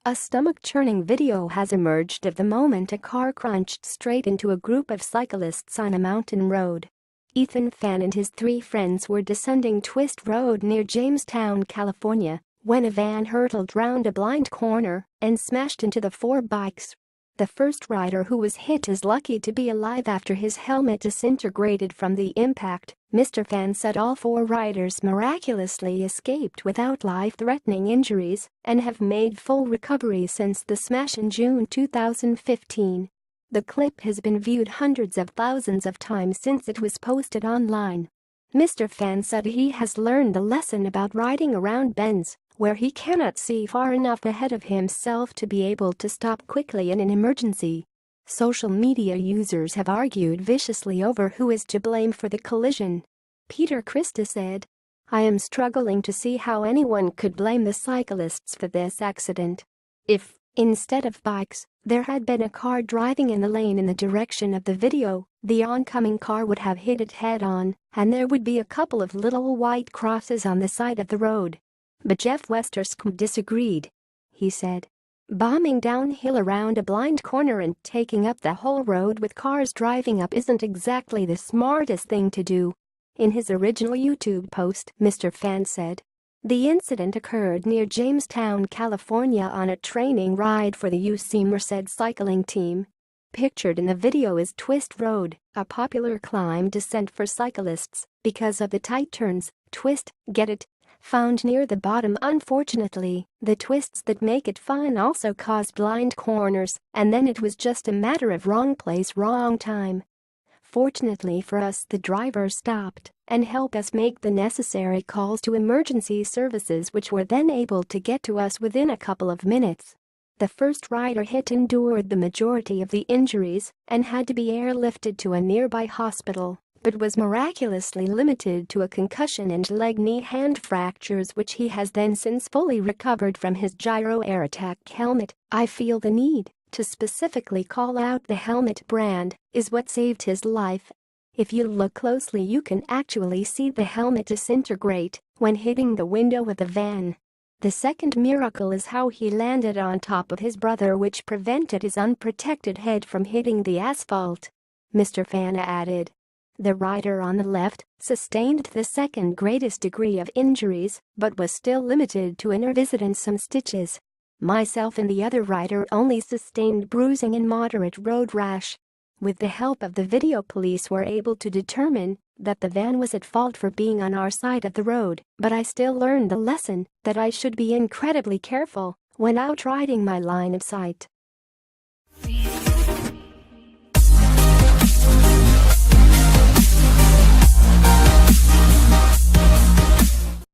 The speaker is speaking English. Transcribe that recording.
A stomach-churning video has emerged of the moment a car crunched straight into a group of cyclists on a mountain road. Ethan Fan and his 3 friends were descending Twist Road near Jamestown, California, when a van hurtled round a blind corner and smashed into the 4 bikes. The first rider who was hit is lucky to be alive after his helmet disintegrated from the impact. Mr. Fan said all 4 riders miraculously escaped without life-threatening injuries and have made full recovery since the smash in June 2015. The clip has been viewed hundreds of thousands of times since it was posted online. Mr. Fan said he has learned the lesson about riding around bends, where he cannot see far enough ahead of himself to be able to stop quickly in an emergency. Social media users have argued viciously over who is to blame for the collision. Peter Christa said, "I am struggling to see how anyone could blame the cyclists for this accident. If, instead of bikes, there had been a car driving in the lane in the direction of the video, the oncoming car would have hit it head-on, and there would be a couple of little white crosses on the side of the road." But Jeff Westerskam disagreed. He said, "Bombing downhill around a blind corner and taking up the whole road with cars driving up isn't exactly the smartest thing to do." In his original YouTube post, Mr. Fan said, "The incident occurred near Jamestown, California on a training ride for the UC Merced cycling team." Pictured in the video is Twist Road, a popular climb descent for cyclists because of the tight turns. Twist, get it? Found near the bottom. Unfortunately, the twists that make it fun also cause blind corners, and then it was just a matter of wrong place, wrong time. Fortunately for us, the driver stopped and helped us make the necessary calls to emergency services, which were then able to get to us within a couple of minutes. The first rider hit endured the majority of the injuries and had to be airlifted to a nearby hospital, but was miraculously limited to a concussion and leg-knee-hand fractures, which he has then since fully recovered from his gyro air attack helmet. "I feel the need to specifically call out the helmet brand is what saved his life. If you look closely, you can actually see the helmet disintegrate when hitting the window of the van. The second miracle is how he landed on top of his brother, which prevented his unprotected head from hitting the asphalt." Mr. Fan added. The rider on the left sustained the second greatest degree of injuries but was still limited to inner visit and some stitches. Myself and the other rider only sustained bruising and moderate road rash. With the help of the video, police were able to determine that the van was at fault for being on our side of the road, but I still learned the lesson that I should be incredibly careful when out riding my line of sight.